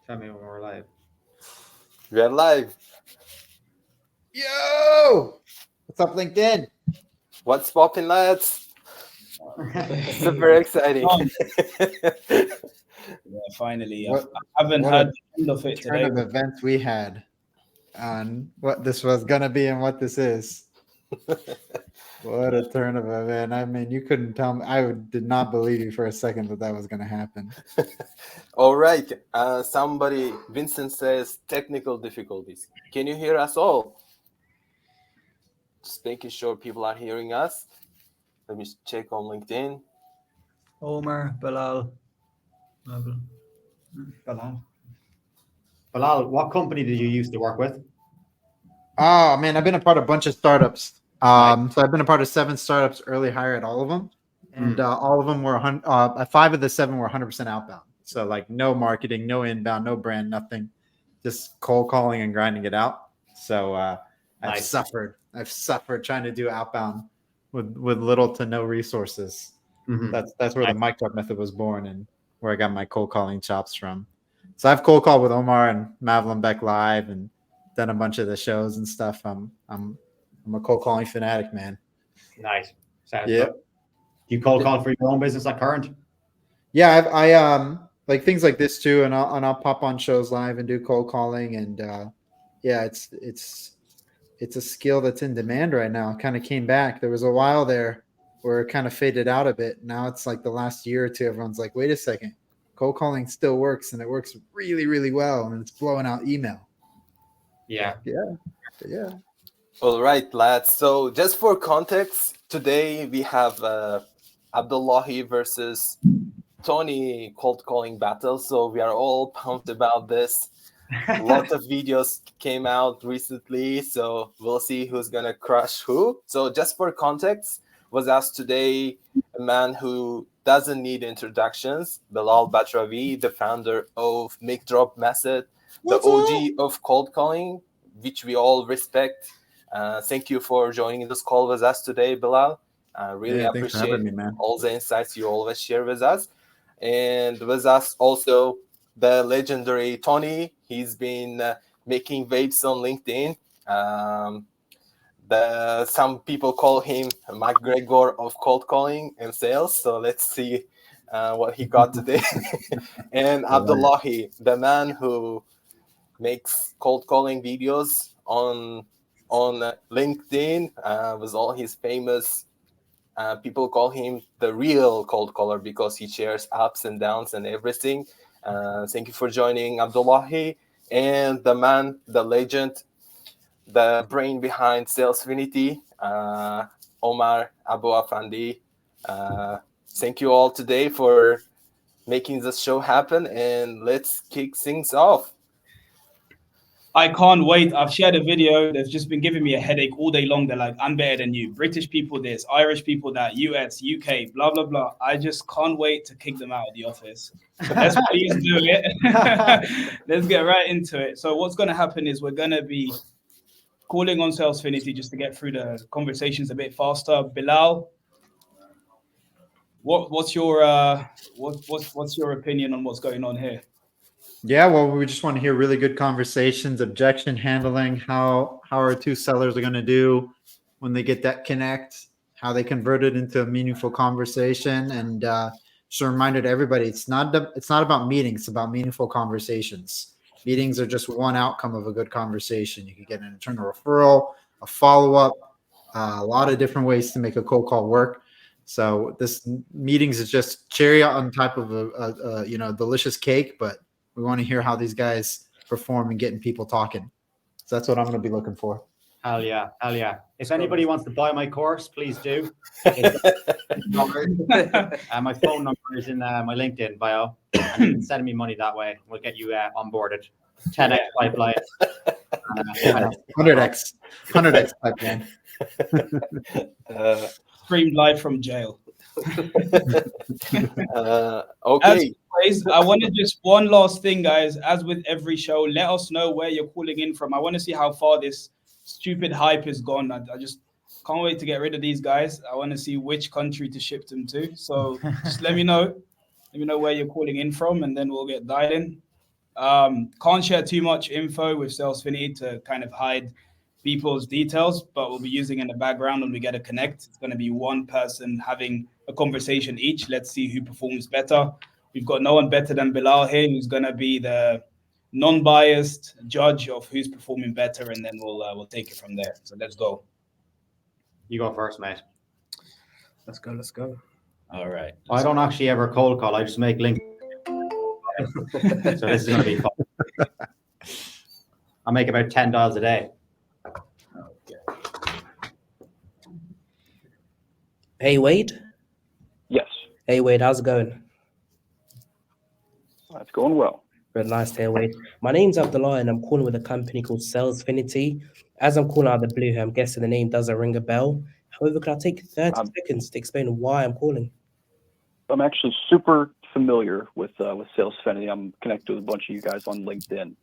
Tell me when we're live. We are live. Yo! What's up, LinkedIn? What's poppin', lads? Super exciting. Yeah, finally. What- I haven't what heard a the end of it Turn today. of events we had on what this was gonna be and what this is. What a turn of event! I mean, you couldn't tell me. Did not believe you for a second that was gonna happen. All right. Vincent says technical difficulties. Can you hear us all? Just making sure people are hearing us. Let me check on LinkedIn. Omar, Bilal. Bilal, what company did you used to work with? Oh man, I've been a part of a bunch of startups. So I've been a part of 7 startups, early hire at all of them, and all of them were 5 of the 7 were 100% outbound. So like no marketing, no inbound, no brand, nothing, just cold calling and grinding it out. So I've suffered trying to do outbound with little to no resources. That's where the mic drop method was born and where I got my cold calling chops from. So I've cold called with Omar and Madeline Beck live and done a bunch of the shows and stuff. I'm a cold calling fanatic, man. Nice. Sounds good. Do you cold call for your own business at current? Yeah, I like things like this too, and I'll pop on shows live and do cold calling, and yeah, it's a skill that's in demand right now. It kind of came back. There was a while there where it kind of faded out a bit. Now it's like the last year or two, everyone's like, wait a second, cold calling still works, and it works really, really well, and it's blowing out email. Yeah. All right, lads. So just for context, today we have Abdulahi versus Tony cold calling battle. So we are all pumped about this. A lot of videos came out recently, so we'll see who's gonna crush who. So just for context, was asked today a man who doesn't need introductions, Bilal Batravi, the founder of Make Drop Method, the OG of cold calling, which we all respect. Thank you for joining this call with us today, Bilal. Really appreciate me, man. all the insights you always share with us. And with us also the legendary Tony. He's been making waves on LinkedIn. Some people call him McGregor of cold calling and sales. So let's see what he got today. And Abdulahi, the man who makes cold calling videos on LinkedIn with all his famous. People call him the real cold caller because he shares ups and downs and everything. Thank you for joining, Abdulahi. And the man, the legend, the brain behind Salesfinity, Omar Abu Afandi. Thank you all today for making this show happen. And let's kick things off. I can't wait. I've shared a video. They've just been giving me a headache all day long. They're like, I'm better than you. British people this, Irish people that, US, UK, blah, blah, blah. I just can't wait to kick them out of the office. Let's please do it. Let's get right into it. So what's going to happen is we're going to be calling on Salesfinity just to get through the conversations a bit faster. Bilal, what's your opinion on what's going on here? Yeah, well, we just want to hear really good conversations, objection handling, how our 2 sellers are going to do when they get that connect, how they convert it into a meaningful conversation, and just a reminder to everybody, it's not about meetings, it's about meaningful conversations. Meetings are just one outcome of a good conversation. You can get an internal referral, a follow-up, a lot of different ways to make a cold call work. So this meetings is just cherry on top of a delicious cake, but we want to hear how these guys perform and getting people talking. So that's what I'm going to be looking for. Hell yeah. If anybody wants to buy my course, please do. My phone number is in my LinkedIn bio. And you can send me money that way. We'll get you onboarded. 10x pipeline. 100x pipeline. Streamed live from jail. Okay. I want to just one last thing, guys. As with every show, let us know where you're calling in from. I want to see how far this stupid hype is gone. I just can't wait to get rid of these guys. I want to see which country to ship them to. So just let me know. Let me know where you're calling in from, and then we'll get dialed in. Can't share too much info with Salesfinity to kind of hide people's details, but we'll be using in the background when we get a connect. It's going to be one person having a conversation each. Let's see who performs better. We've got no one better than Bilal here, who's going to be the non-biased judge of who's performing better, and then we'll take it from there. So let's go. You go first, mate. Let's go. All right. I don't actually ever cold call. I just make links. So this is going to be fun. I make about 10 dials a day. Okay. Hey, Wade. Yes, Hey, Wade. How's it going? that's going well. Very nice to hear, Wade. My name's Abdulahi, and I'm calling with a company called Salesfinity. As I'm calling out of the blue here, I'm guessing the name doesn't ring a bell. However, can I take 30 seconds to explain why I'm calling? I'm actually super familiar with Salesfinity. I'm connected with a bunch of you guys on LinkedIn.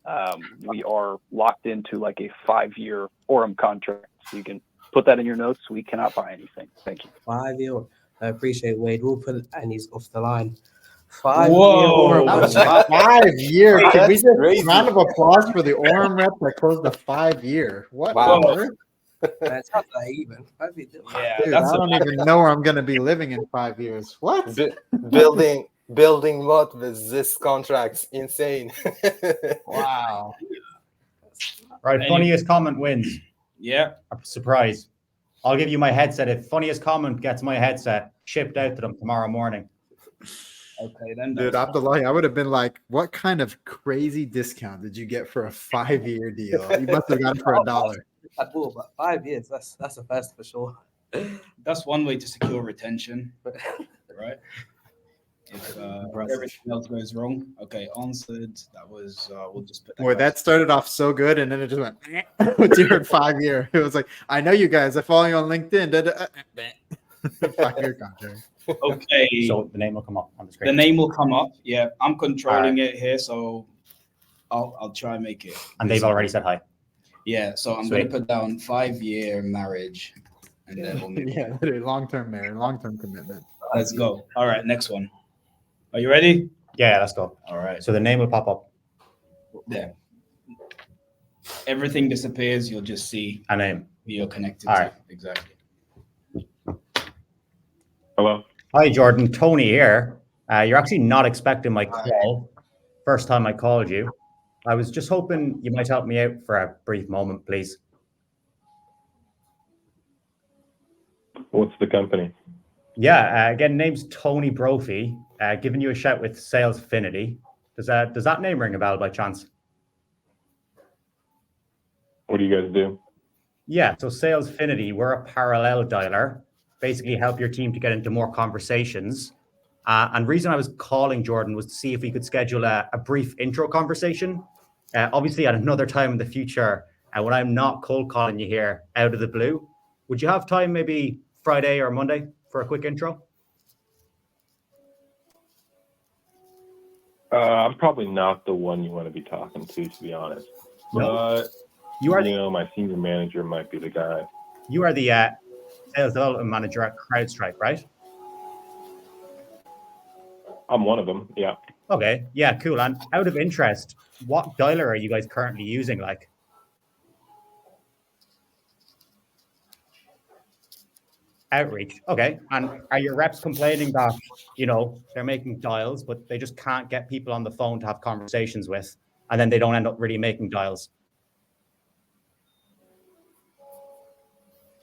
We are locked into like a 5-year Orem contract, so you can put that in your notes. We cannot buy anything. Thank you. 5 year. I appreciate Wade. We'll put and he's off the line. Whoa. That was 5 year. Can we That's just crazy. round of applause for the Orem rep that closed the 5 year? What? Wow. on earth? It's not that even. Yeah, Dude, that's I don't even know where I'm going to be living in 5 years. What? building what with this contracts? Insane. Wow. Right, Any- funniest comment wins. Yeah. A surprise. I'll give you my headset. If funniest comment gets my headset shipped out to them tomorrow morning. Okay, then. Dude, Abdulahi, I would have been like, what kind of crazy discount did you get for a 5 year deal? You must have got it for $1. At all, but 5 years, that's a first for sure. That's one way to secure retention, right? If everything else goes wrong. Okay, answered. That was, we'll just put that. Boy, that started off so good, and then it just went during 5 year. It was like, I know you guys. I follow you on LinkedIn. 5 year contract. Okay. So the name will come up on the screen. The name will come up. Yeah, I'm controlling it here, so I'll try and make it. And they've already said hi. Yeah, so I'm going to put down 5-year marriage, and then we'll move. Yeah, literally long-term marriage, long-term commitment. Let's go. All right, next one. Are you ready? Yeah, let's go. All right. So the name will pop up. There. Everything disappears. You'll just see A name. who you're connected All to. right. Exactly. Hello. Hi, Jordan. Tony here. You're actually not expecting my call. First time I called you. I was just hoping you might help me out for a brief moment, please. What's the company? Yeah, again, name's Tony Brophy. Giving you a shout with Salesfinity. Does that name ring a bell by chance? What do you guys do? Yeah, so Salesfinity, we're a parallel dialer. Basically help your team to get into more conversations. And reason I was calling Jordan was to see if we could schedule a brief intro conversation. Obviously at another time in the future, when I'm not cold calling you here out of the blue. Would you have time maybe Friday or Monday for a quick intro? I'm probably not the one you want to be talking to be honest. But You are my senior manager might be the guy. You are the sales development manager at CrowdStrike, right? I'm one of them. Yeah. Okay, yeah, cool. And out of interest, what dialer are you guys currently using? Like, Outreach. Okay, and are your reps complaining that they're making dials, but they just can't get people on the phone to have conversations with, and then they don't end up really making dials?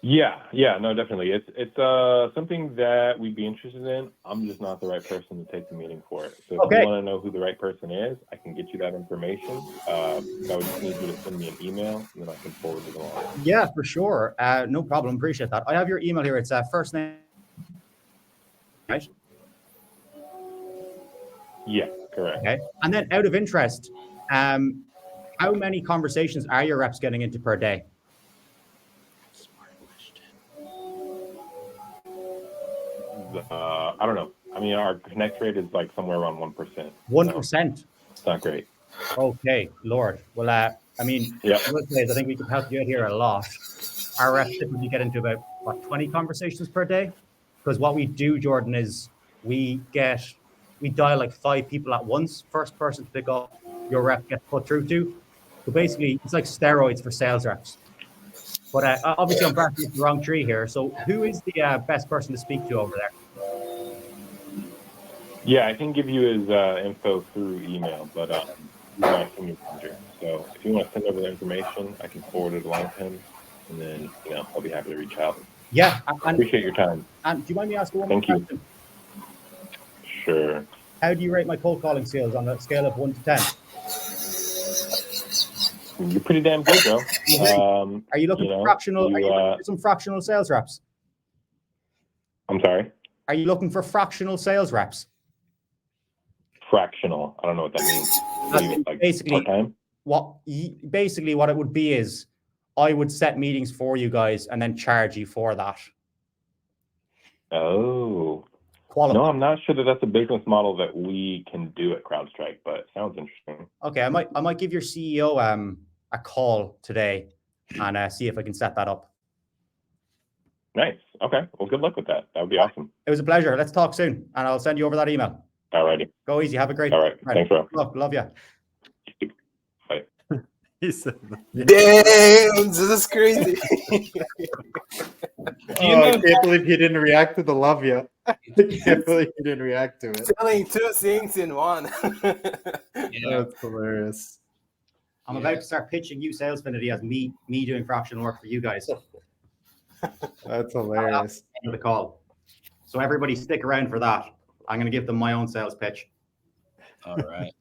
Yeah, no, definitely. It's something that we'd be interested in. I'm just not the right person to take the meeting for it. So if Okay. you want to know who the right person is, I can get you that information. I would just need you to send me an email, and then I can forward it along. Yeah, for sure. No problem. Appreciate that. I have your email here. It's first name, right? Yeah, correct. Okay. And then out of interest, how many conversations are your reps getting into per day? I don't know. I mean, our connect rate is like somewhere around 1%. 1%. It's not great. Okay, Lord. Well, I mean, Yeah. I think we can help you out here a lot. Our reps typically get into about 20 conversations per day, because what we do, Jordan, is we dial like 5 people at once. First person to pick up your rep gets put through to. So basically, it's like steroids for sales reps. But obviously, I'm barking up the wrong tree here. So who is the best person to speak to over there? Yeah, I can give you his info through email, but he's my senior manager. So if you want to send over the information, I can forward it along to him, and then I'll be happy to reach out. Yeah, Appreciate your time. And do you mind me asking one Thank more you. question? Sure. How do you rate my cold calling skills on a scale of 1 to 10? You're pretty damn good, bro. Are you looking for fractional? Are you looking for some fractional sales reps? I'm sorry. Are you looking for fractional sales reps? Fractional. I don't know what that means. What do you mean, like Basically, part-time? what it would be is I would set meetings for you guys and then charge you for that. Oh. Quality. No, I'm not sure that that's a business model that we can do at CrowdStrike, but it sounds interesting. Okay, I might give your CEO a call today and see if I can set that up. Nice. Okay. Well, good luck with that. That would be awesome. It was a pleasure. Let's talk soon, and I'll send you over that email. All righty. Go easy. Have a great. All right. Thanks, bro. Love you. Bye. He said, Damn, this is crazy. I can't believe he didn't react to the love you. I can't believe he didn't react to it. Telling two things in one. That's hilarious. I'm about to start pitching you Salesfinity as me doing fractional work for you guys. That's hilarious. End of the call. So everybody stick around for that. I'm going to give them my own sales pitch. All right.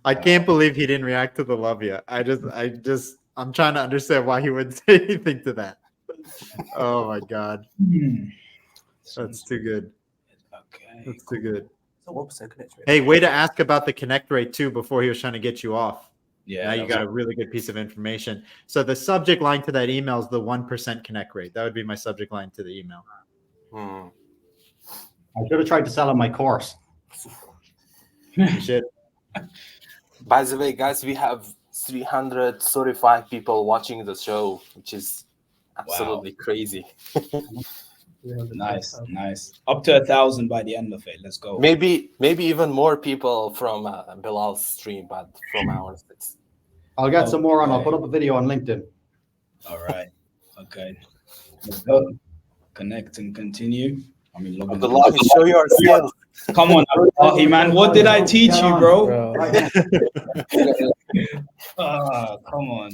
I can't believe he didn't react to the love you. I'm trying to understand why he wouldn't say anything to that. Oh my God. That's too good. Okay. That's too good. So 1% connect rate. Hey, way to ask about the connect rate too before he was trying to get you off. Yeah. Now you got a really good piece of information. So the subject line to that email is the 1% connect rate. That would be my subject line to the email. I should have tried to sell on my course. You should. By the way, guys, we have 335 people watching the show, which is absolutely crazy. Nice. Up to 1,000 by the end of it. Let's go. Maybe even more people from Bilal's stream, but from ours. I'll get some more on. I'll put up a video on LinkedIn. All right. Okay. Let's go. Connect and continue. I mean, log in. Abdulahi, show your skills. Come on, Abdulahi, man. What did I teach you, bro? Come on.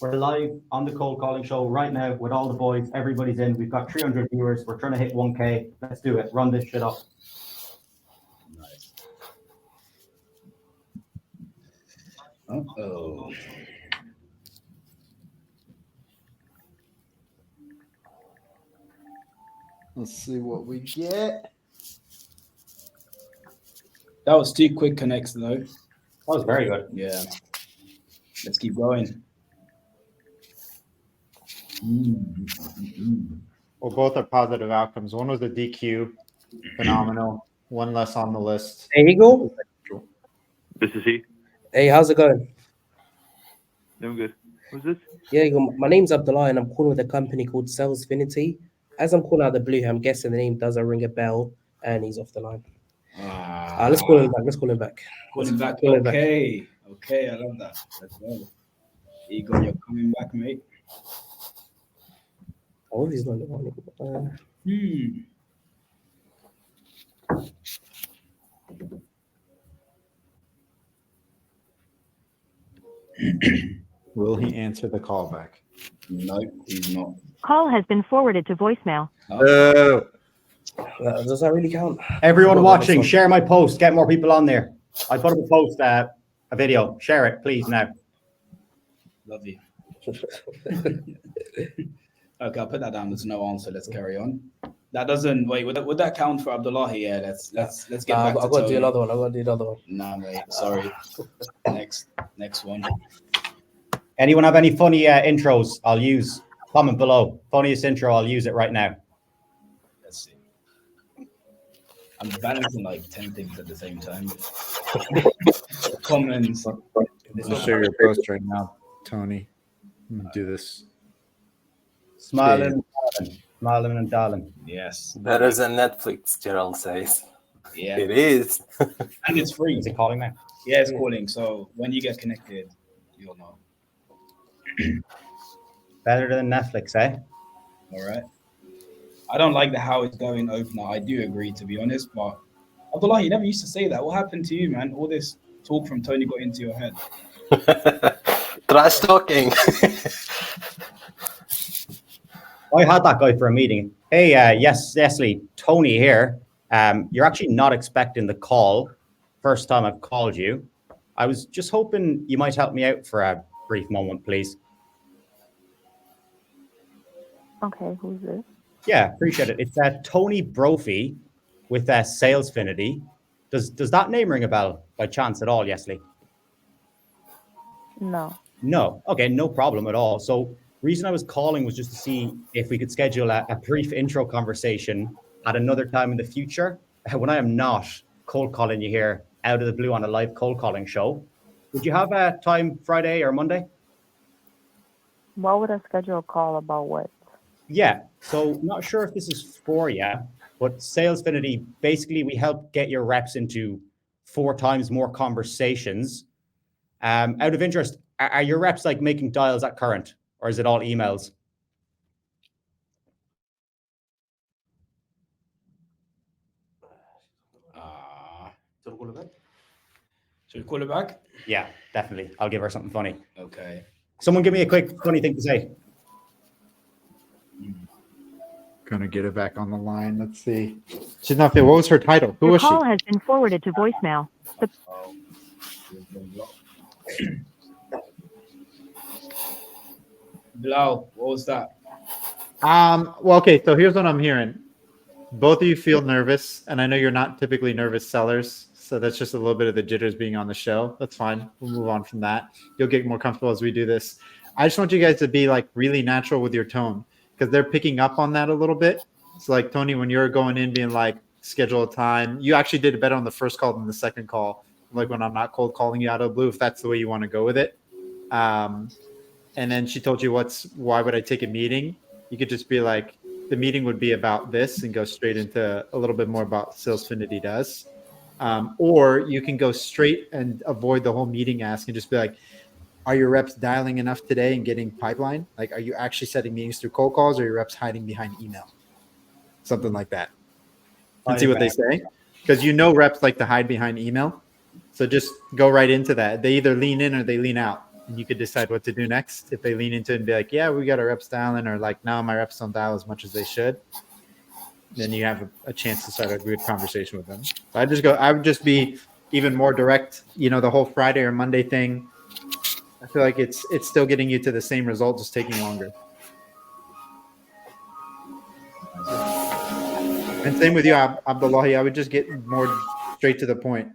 We're live on the cold calling show right now with all the boys. Everybody's in. We've got 300 viewers. We're trying to hit 1K. Let's do it. Run this shit up. Nice. Uh-oh. Let's see what we get. That was 2 quick connects, though. That was very good. Yeah. Let's keep going. Well, both are positive outcomes. One was a DQ, phenomenal. One less on the list. Hey, Eagle. This is he. Hey, how's it going? Doing good. Who's this? Yeah, Eagle. My name's Abdulahi, and I'm calling with a company called Salesfinity. As I'm calling out the blue, I'm guessing the name doesn't ring a bell, and he's off the line. Let's call him back. Call him back. Okay. Okay, I love that. Let's go. Igor, you're coming back, mate. Oh, he's not the one. Will he answer the call back? No, he's not. Call has been forwarded to voicemail. Oh. Does that really count? Everyone watching, share my post. Get more people on there. I put up a post, a video. Share it, please, now. Love you. Okay, I'll put that down. There's no answer. Let's carry on. That doesn't wait. Would that count for Abdulahi? Yeah, let's get back to I've got to Tony. do another one. I've got to do another one. Nah, mate. Sorry. Next one. Anyone have any funny intros I'll use? Comment below. Funniest intro, I'll use it right now. Let's see. I'm balancing like 10 things at the same time. Comments. I'll share your post right now, Tony. Do this. Smiling and darling. Yes. Better than Netflix, Gerald says. Yeah. It is. And it's free. Is it calling now? Yeah, it's calling. So when you get connected, you'll know. Better than Netflix, eh? All right. I don't like how it's going opener. I do agree, to be honest. But Abdullah, you never used to say that. What happened to you, man? All this talk from Tony got into your head. Trash talking. I had that guy for a meeting. Hey, yes, Lee, Tony here. You're actually not expecting the call. First time I've called you. I was just hoping you might help me out for a brief moment, please. Okay, who's this? Yeah, appreciate it. It's Tony Brophy with Salesfinity. Does that name ring a bell by chance at all, Yesley? No. No. Okay, no problem at all. So reason I was calling was just to see if we could schedule a brief intro conversation at another time in the future when I am not cold calling you here out of the blue on a live cold calling show. Would you have a time Friday or Monday? Why would I schedule a call about what? Yeah, so not sure if this is for you, but Salesfinity, basically we help get your reps into 4 times more conversations. Out of interest, are your reps like making dials at current, or is it all emails? Should we call it back? Yeah, definitely. I'll give her something funny. Okay. Someone give me a quick funny thing to say. Gonna get her back on the line. Let's see. She's not there. What was her title? Who Your was she? call has been forwarded to voicemail. The Bilal, what was that? Well, okay, so here's what I'm hearing. Both of you feel nervous, and I know you're not typically nervous sellers, so that's just a little bit of the jitters being on the show. That's fine. We'll move on from that. You'll get more comfortable as we do this. I just want you guys to be like really natural with your tone because they're picking up on that a little bit. So like Tony, when you're going in being like schedule a time, you actually did better on the first call than the second call. Like when I'm not cold calling you out of the blue, if that's the way you want to go with it. And then she told you why would I take a meeting? You could just be like, the meeting would be about this and go straight into a little bit more about Salesfinity does. Or you can go straight and avoid the whole meeting ask and just be like, are your reps dialing enough today and getting pipeline? Like, are you actually setting meetings through cold calls or are your reps hiding behind email? Something like that. And see what they say. Because reps like to hide behind email. So just go right into that. They either lean in or they lean out. And you could decide what to do next. If they lean into it and be like, yeah, we got our reps dialing, or like, no, my reps don't dial as much as they should, then you have a chance to start a good conversation with them. So I would just be even more direct. The whole Friday or Monday thing, I feel like it's still getting you to the same result, just taking longer. And same with you, Abdulahi. I would just get more straight to the point.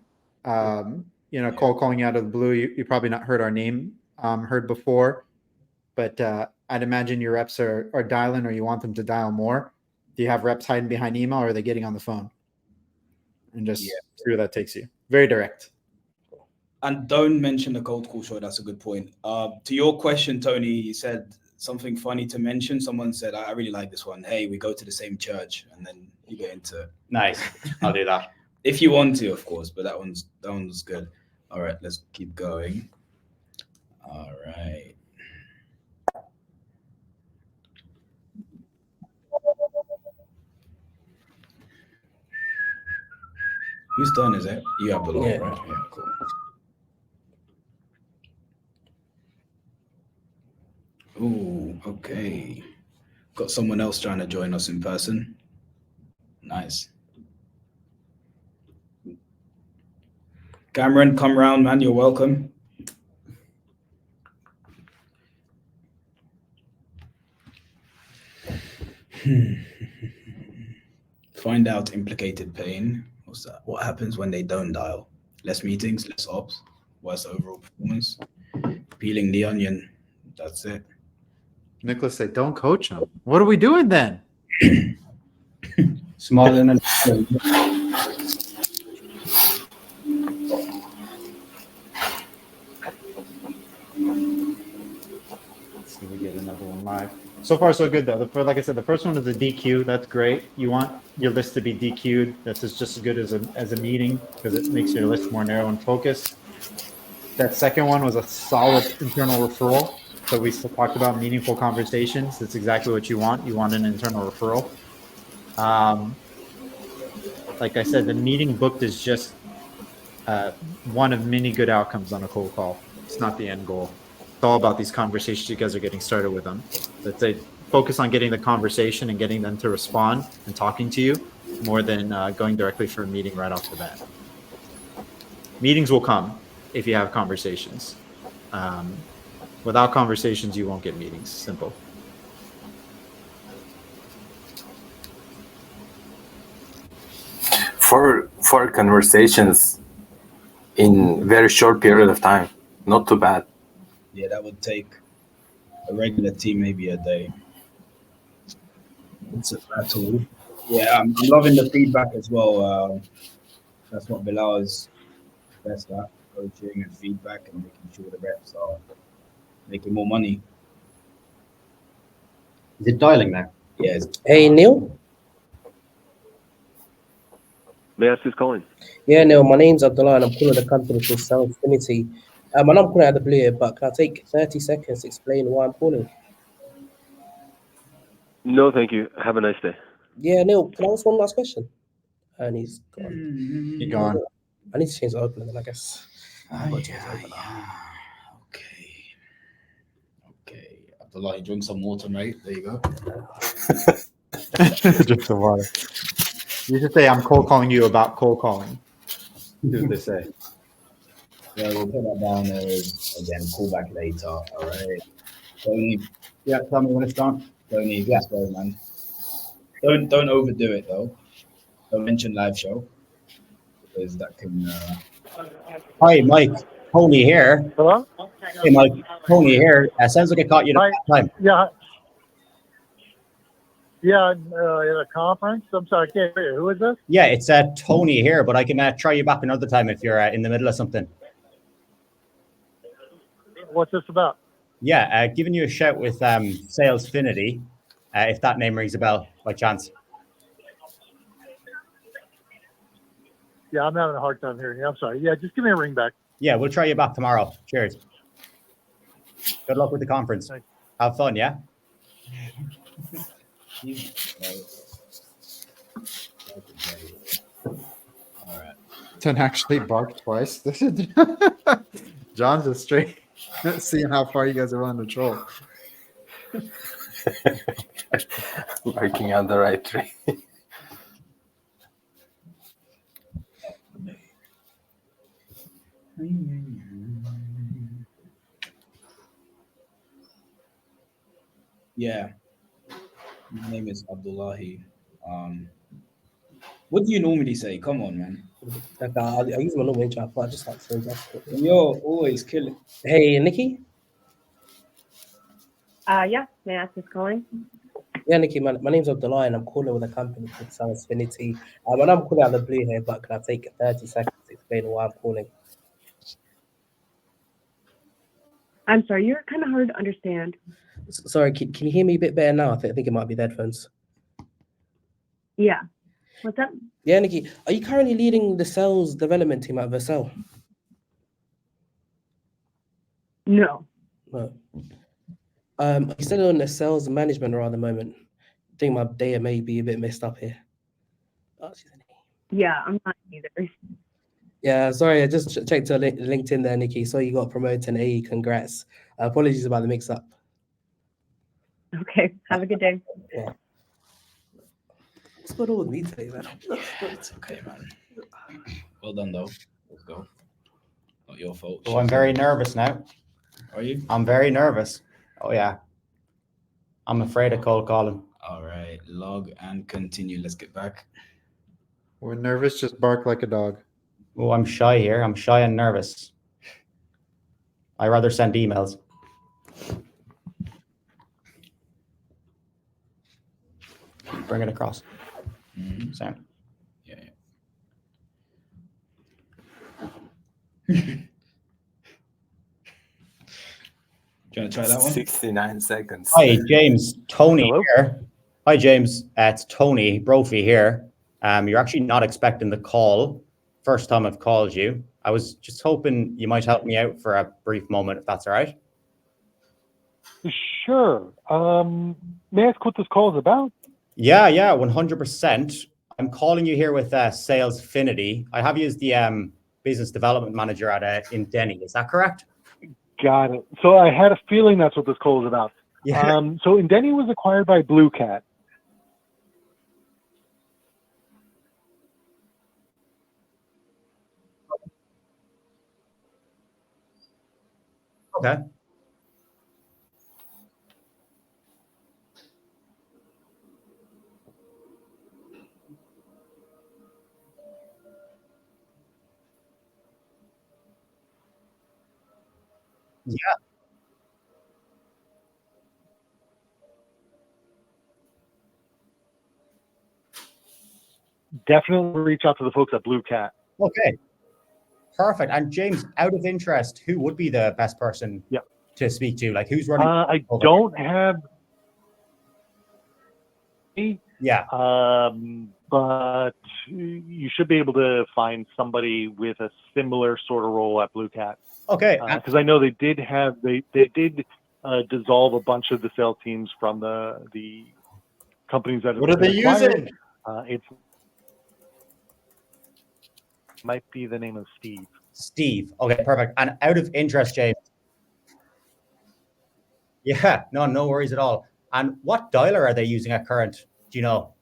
Cold calling out of the blue, you probably not heard our name heard before, but I'd imagine your reps are dialing or you want them to dial more. Do you have reps hiding behind email or are they getting on the phone? And just see where that takes you. Very direct. And don't mention the cold call show. That's a good point. To your question, Tony, you said something funny to mention. Someone said, I really like this one. Hey, we go to the same church. And then you get into it. Nice. I'll do that. If you want to, of course, but that one's good. All right, let's keep going. All right. Whose turn is it? You have the line, Yeah. right? Yeah, cool. Ooh, okay. Got someone else trying to join us in person. Nice. Cameron, come round, man. You're welcome. Find out implicated pain. What's that? What happens when they don't dial? Less meetings, less ops, worse overall performance. Peeling the onion. That's it. Nicholas said, don't coach them. What are we doing then? Smiling and Let's see So far, so good though. Like I said, the first one is a DQ. That's great. You want your list to be DQ'd. That's just as good as a meeting because it makes your list more narrow and focused. That second one was a solid internal referral. So we still talked about meaningful conversations. That's exactly what you want. You want an internal referral. Like I said, the meeting booked is just one of many good outcomes on a cold call. It's not the end goal. It's all about these conversations you guys are getting started with them. Let's say focus on getting the conversation and getting them to respond and talking to you more than going directly for a meeting right off the bat. Meetings will come if you have conversations. Without conversations, you won't get meetings. Simple. For conversations in very short period of time, not too bad. Yeah, that would take a regular team maybe a day. It's a battle. Yeah, I'm loving the feedback as well. That's what Bilal is best at, coaching and feedback and making sure the reps are making more money. Is it dialing now? Yes. Hey, Neil. May I ask who's calling? Yeah, Neil, my name's Abdulahi and I'm calling the company called Salesfinity. I know I'm calling out of the blue here, but can I take 30 seconds to explain why I'm calling? No, thank you. Have a nice day. Yeah, Neil, can I ask one last question? And he's gone. He's gone. I need to change the opener then, I guess. Okay. Abdullah, drink some water, mate. There you go. Just the water. You should say, I'm cold calling you about cold calling. See what they say. Yeah, we'll put that down as again. Call back later. All right. Tony, yeah, tell me when it's done. Tony, let's go, man. Don't overdo it though. Don't mention live show because that can. Hi, Mike. Tony here. Hello? Hey, Mike. Tony here. Sounds like I caught you at a bad time. Yeah. Yeah, at a conference. I'm sorry, I can't hear you. Who is this? Yeah, it's Tony here, but I can try you back another time if you're in the middle of something. What's this about? Yeah, giving you a shout with Salesfinity, if that name rings a bell by chance. Yeah, I'm having a hard time hearing you. I'm sorry. Yeah, just give me a ring back. Yeah, we'll try you back tomorrow. Cheers. Good luck with the conference. Thanks. Have fun, yeah? All right. Don't actually bark twice. This is John's a straight. Seeing how far you guys are willing to troll. Barking on the right tree. Yeah. My name is Abdulahi. What do you normally say? Come on, man. I use my normal intro, but I just like saying that. You're always killing. Hey, Nikki. Yeah, may I ask who's calling? Yeah, Nikki, my name's Abdulahi and I'm calling with a company called Salesfinity. I know I'm calling out of the blue here, but can I take 30 seconds to explain why I'm calling? I'm sorry, you're kind of hard to understand. Sorry, can you hear me a bit better now? I think it might be the headphones. Yeah. What's up? Yeah, Nikki, are you currently leading the sales development team at Vercel? No. No. Are you still on the sales management role at the moment? I think my data may be a bit messed up here. Oh, Yeah, I'm not either. yeah, sorry, I just checked your LinkedIn there, Nikki. So you got promoted and AE, congrats. Apologies about the mix-up. Okay, have a good day. Yeah. What's going on with me today, man? It's okay, man. Well done, though. Let's go. Not your fault. Oh, I'm very nervous now. Are you? I'm very nervous. Oh, yeah. I'm afraid of cold calling. All right. Log and continue. Let's get back. When nervous, just bark like a dog. Oh, I'm shy here. I'm shy and nervous. I rather send emails. Bring it across. Mm-hmm. Sound. Yeah. Do you want to try that one? 69 seconds. Hi, James. Tony here. Hi, James. It's Tony Brophy here. You're actually not expecting the call. First time I've called you. I was just hoping you might help me out for a brief moment, if that's all right. Sure. May I ask what this call is about? Yeah, 100%. I'm calling you here with Salesfinity. I have you as the business development manager at in Denny. Is that correct? Got it. So I had a feeling that's what this call is about. Yeah. So Indeni was acquired by Blue Cat. Okay. Yeah. Definitely reach out to the folks at Blue Cat. Okay. Perfect. And James, out of interest, who would be the best person to speak to? Like, who's running? I don't have. Yeah. But you should be able to find somebody with a similar sort of role at Blue Cat. Okay. Because I know they did dissolve a bunch of the sales teams from the companies that. What are they using? It might be the name of Steve. Steve. Okay, perfect. And out of interest, James. Yeah, no worries at all. And what dialer are they using at current? Do you know?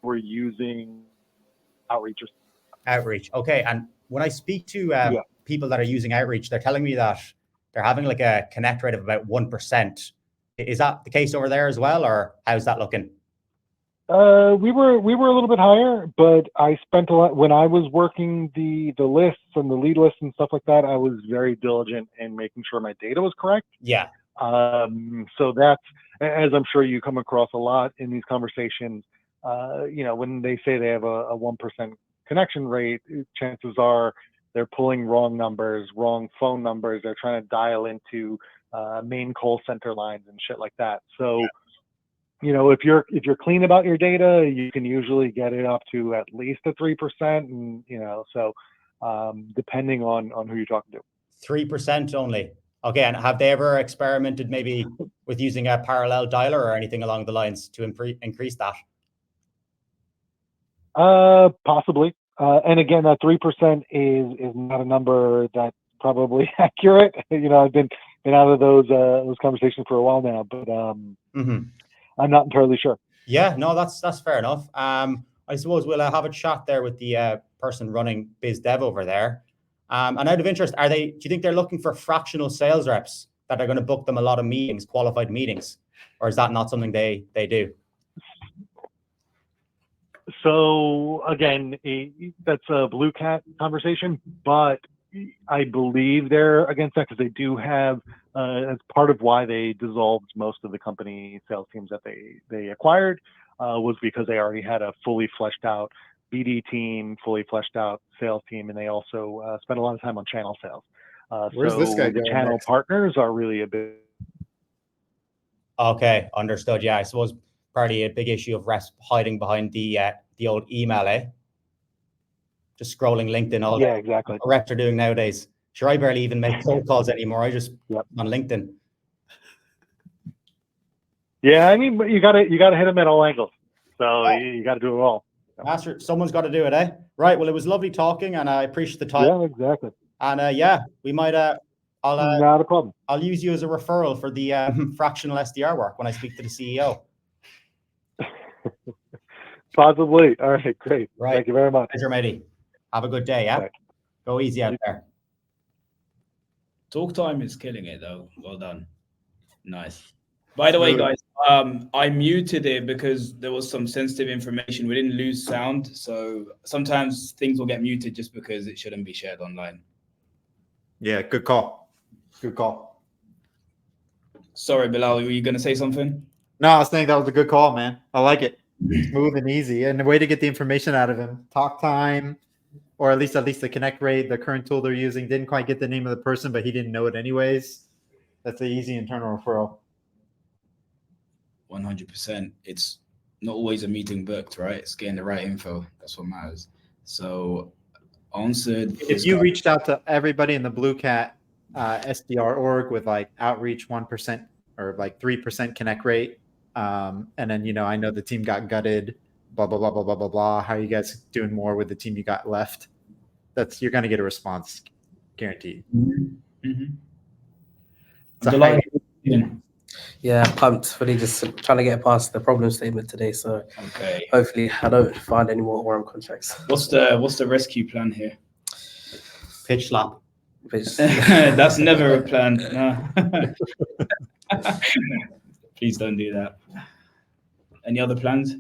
We're using Outreach. Outreach. Okay. And when I speak to people that are using Outreach, they're telling me that they're having like a connect rate of about 1%. Is that the case over there as well, or how's that looking? We were a little bit higher, but I spent a lot when I was working the lists and the lead lists and stuff like that. I was very diligent in making sure my data was correct. Yeah. So that's, as I'm sure you come across a lot in these conversations. When they say they have a 1% connection rate, chances are they're pulling wrong numbers, wrong phone numbers. They're trying to dial into main call center lines and shit like that. So, if you're clean about your data, you can usually get it up to at least a 3%. And, so depending on who you're talking to. 3% only. Okay. And have they ever experimented maybe with using a parallel dialer or anything along the lines to increase that? Possibly. And again, that 3% is not a number that's probably accurate. I've been out of those conversations for a while now, but I'm not entirely sure. Yeah, no, that's fair enough. I suppose we'll have a chat there with the person running biz dev over there. And out of interest, do you think they're looking for fractional sales reps that are going to book them a lot of meetings, qualified meetings, or is that not something they do? So again, that's a Blue Cat conversation, but I believe they're against that because they do have, as part of why they dissolved most of the company sales teams that they acquired, was because they already had a fully fleshed out BD team, fully fleshed out sales team, and they also spent a lot of time on channel sales. Where's this guy going channel next? partners are really a bit. Okay, understood. Yeah, I suppose probably a big issue of reps hiding behind the old email, just scrolling LinkedIn all day. Yeah, exactly. What reps are doing nowadays. Sure, I barely even make cold calls anymore. I just on LinkedIn. Yeah, I mean, you gotta hit them at all angles. So you got to do it all. Master, someone's got to do it, eh? Right. Well, it was lovely talking, and I appreciate the time. Yeah, exactly. And we might. Not a problem. I'll use you as a referral for the fractional SDR work when I speak to the CEO. Possibly. All right, great. Right. Thank you very much. Pleasure, matey. Have a good day, yeah? Thanks. Go easy out there. Talk time is killing it, though. Well done. Nice. By the way, guys, I muted it because there was some sensitive information. We didn't lose sound, so sometimes things will get muted just because it shouldn't be shared online. Yeah, good call. Good call. Sorry, Bilal, were you going to say something? No, I was thinking that was a good call, man. I like it. Smooth and easy, and a way to get the information out of him. Talk time. or at least the connect rate, the current tool they're using, didn't quite get the name of the person, but he didn't know it anyways. That's an easy internal referral. 100%. It's not always a meeting booked, right? It's getting the right info. That's what matters. So answered. If you reached out to everybody in the Blue Cat SDR org with like outreach 1% or like 3% connect rate, and then, you know, I know the team got gutted, blah, blah, blah, blah, blah, blah, blah. How are you guys doing more with the team you got left? You're going to get a response, guaranteed. Mm-hmm. Yeah, pumped. Really just trying to get past the problem statement today. So okay, hopefully I don't find any more Orem contracts. What's the rescue plan here? Pitch slap. That's never a plan. No. Please don't do that. Any other plans?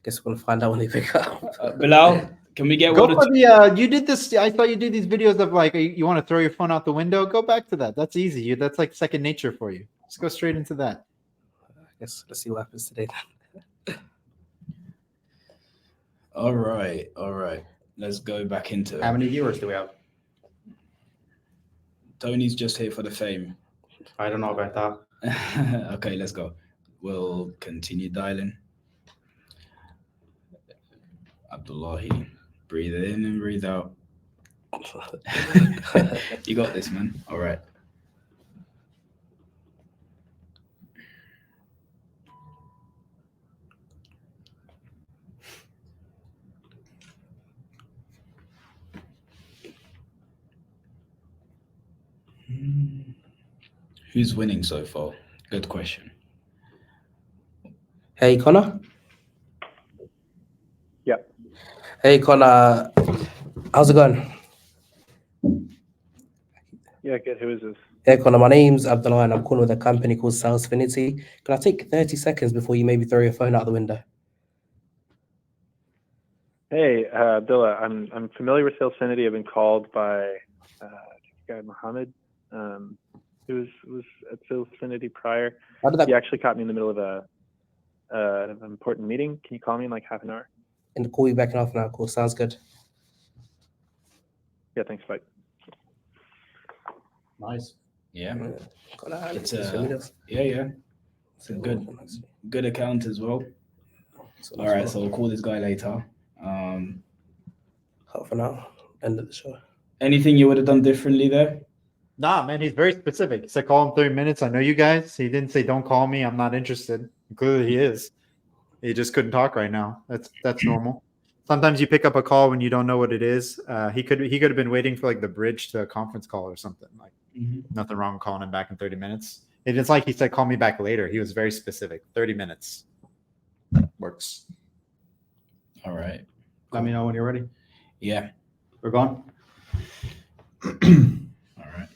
Guess we're gonna find out when they pick up. Bilal, can we get Go one? for the you did this. I saw you did these videos of like you want to throw your phone out the window. Go back to that. That's easy. That's like second nature for you. Just go straight into that. I guess let's see what happens today. All right. Let's go back into it. How many viewers do we have? Tony's just here for the fame. I don't know about that. Okay, let's go. We'll continue dialing. Abdulahi, breathe in and breathe out. You got this, man. All right. Who's winning so far? Good question. Hey, Connor. Yeah. Hey, Connor. How's it going? Yeah, good. Who is this? Hey, Connor. My name's Abdulahi, and I'm calling with a company called Salesfinity. Can I take 30 seconds before you maybe throw your phone out the window? Hey, Abdullah. I'm familiar with Salesfinity. I've been called by guy Mohammed, who was at Salesfinity prior. He actually caught me in the middle of an important meeting. Can you call me in like half an hour? And call you back in half an hour. Cool. Sounds good. Yeah, thanks. Bye. Nice. Yeah. It's yeah. It's a good account as well. All right, so we'll call this guy later. Half an hour. End of the show. Anything you would have done differently there? Nah, man, he's very specific. He said, call him 30 minutes. I know you guys. He didn't say, don't call me. I'm not interested. Clearly he is. He just couldn't talk right now. That's normal. Sometimes you pick up a call when you don't know what it is. He could have been waiting for like the bridge to a conference call or something. Like nothing wrong with calling him back in 30 minutes. It's like he said, call me back later. He was very specific. 30 minutes. Works. All right. Let me know when you're ready. Yeah. We're gone. All right.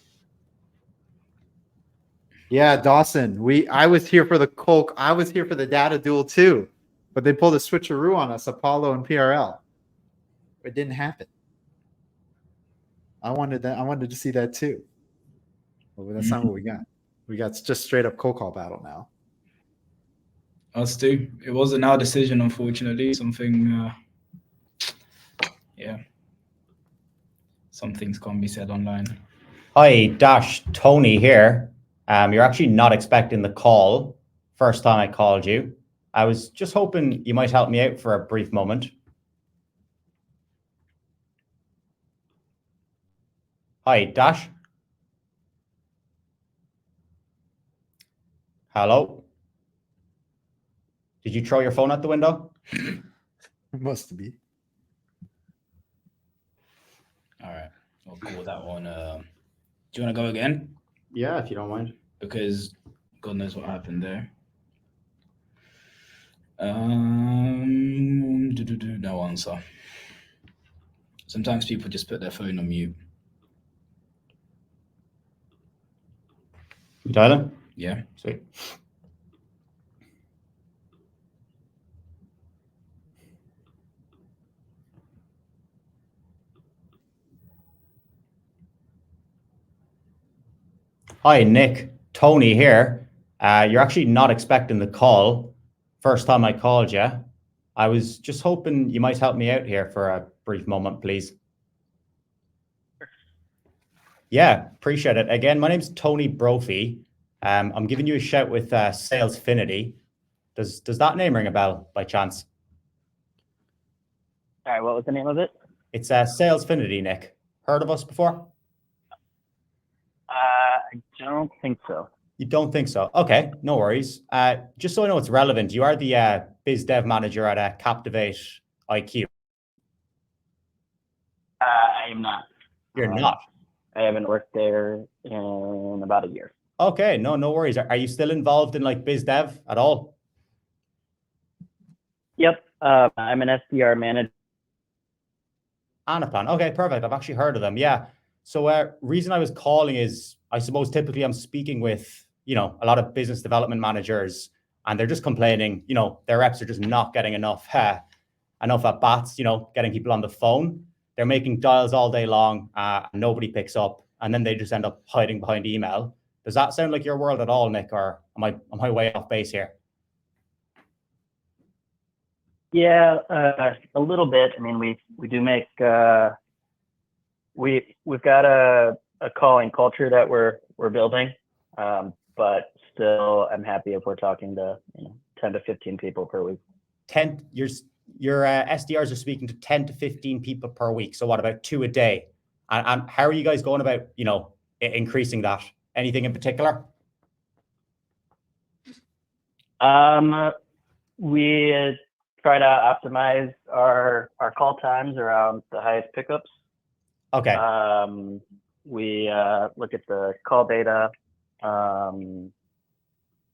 Yeah, Dawson. I was here for the Coke. I was here for the data duel too, but they pulled a switcheroo on us, Apollo and PRL. It didn't happen. I wanted that. I wanted to see that too. But that's not what we got. We got just straight up cold call battle now. Us too. It wasn't our decision, unfortunately. Some things can't be said online. Hi, Dash. Tony here. You're actually not expecting the call. First time I called you. I was just hoping you might help me out for a brief moment. Hi, Dash. Hello? Did you throw your phone out the window? It must be. All right. We'll call that one. Do you want to go again? Yeah, if you don't mind. Because God knows what happened there. No answer. Sometimes people just put their phone on mute. You dialing? Yeah. Sweet. Hi, Nick. Tony here. You're actually not expecting the call. First time I called you. I was just hoping you might help me out here for a brief moment, please. Yeah, appreciate it. Again, my name's Tony Brophy. I'm giving you a shout with Salesfinity. Does that name ring a bell by chance? All right, what was the name of it? It's Salesfinity, Nick. Heard of us before? I don't think so. You don't think so? Okay, no worries. Just so I know it's relevant, you are the biz dev manager at Captivate IQ. I am not. You're not? I haven't worked there in about a year. Okay, no worries. Are you still involved in like biz dev at all? Yep, I'm an SDR manager. Anaplan. Okay, perfect. I've actually heard of them. Yeah. So reason I was calling is, I suppose typically I'm speaking with, a lot of business development managers, and they're just complaining, their reps are just not getting enough at bats, getting people on the phone. They're making dials all day long. Nobody picks up, and then they just end up hiding behind email. Does that sound like your world at all, Nick, or am I way off base here? Yeah, a little bit. I mean, we do make we've got a calling culture that we're building, but still, I'm happy if we're talking to 10 to 15 people per week. Your SDRs are speaking to 10 to 15 people per week. So what about 2 a day? And how are you guys going about increasing that? Anything in particular? We try to optimize our call times around the highest pickups. Okay. We look at the call data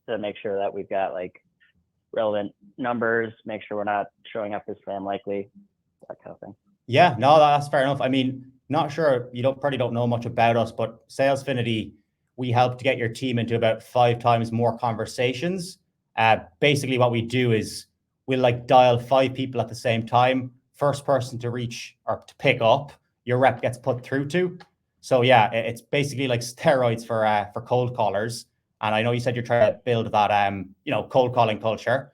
to make sure that we've got like relevant numbers, make sure we're not showing up as spam likely, that kind of thing. Yeah, no, that's fair enough. I mean, not sure, probably don't know much about us, but Salesfinity, we help to get your team into about 5 times more conversations. Basically what we do is we'll like dial 5 people at the same time. First person to reach or to pick up, your rep gets put through to. So yeah, it's basically like steroids for cold callers. And I know you said you're trying to build that, cold calling culture.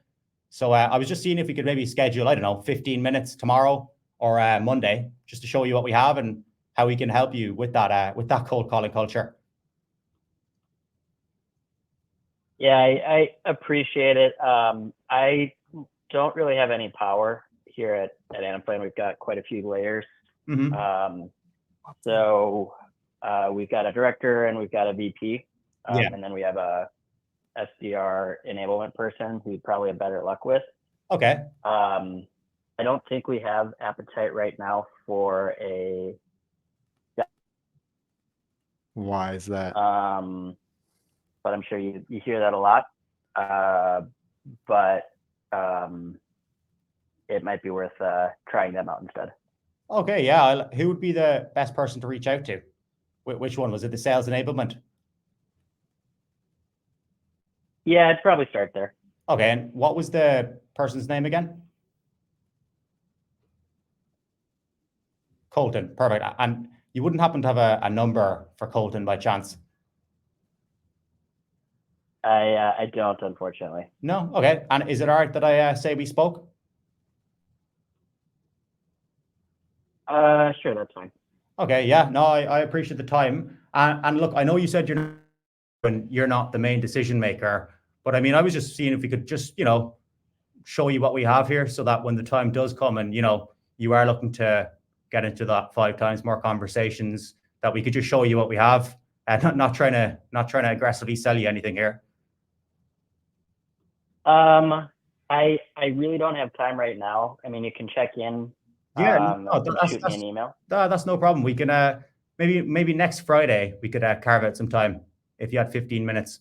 So I was just seeing if we could maybe schedule, 15 minutes tomorrow or Monday, just to show you what we have and how we can help you with that cold calling culture. Yeah, I appreciate it. I don't really have any power here at Anaplan. We've got quite a few layers. Mm-hmm. So we've got a director and we've got a VP. And then we have a SDR enablement person who you probably have better luck with. Okay. I don't think we have appetite right now for a. Why is that? But I'm sure you hear that a lot. But it might be worth trying them out instead. Okay, yeah. Who would be the best person to reach out to? Which one? Was it the sales enablement? Yeah, I'd probably start there. Okay, and what was the person's name again? Colton, perfect. And you wouldn't happen to have a number for Colton by chance? I don't, unfortunately. No? Okay. And is it all right that I say we spoke? Sure, that's fine. Okay, yeah. No, I appreciate the time. And look, I know you said you're not the main decision maker, but I mean, I was just seeing if we could just, show you what we have here so that when the time does come and, you are looking to get into that 5 times more conversations, that we could just show you what we have and not trying to aggressively sell you anything here. I really don't have time right now. I mean, you can check in. Yeah, shoot me an email. That's no problem. We can maybe next Friday we could carve out some time if you had 15 minutes.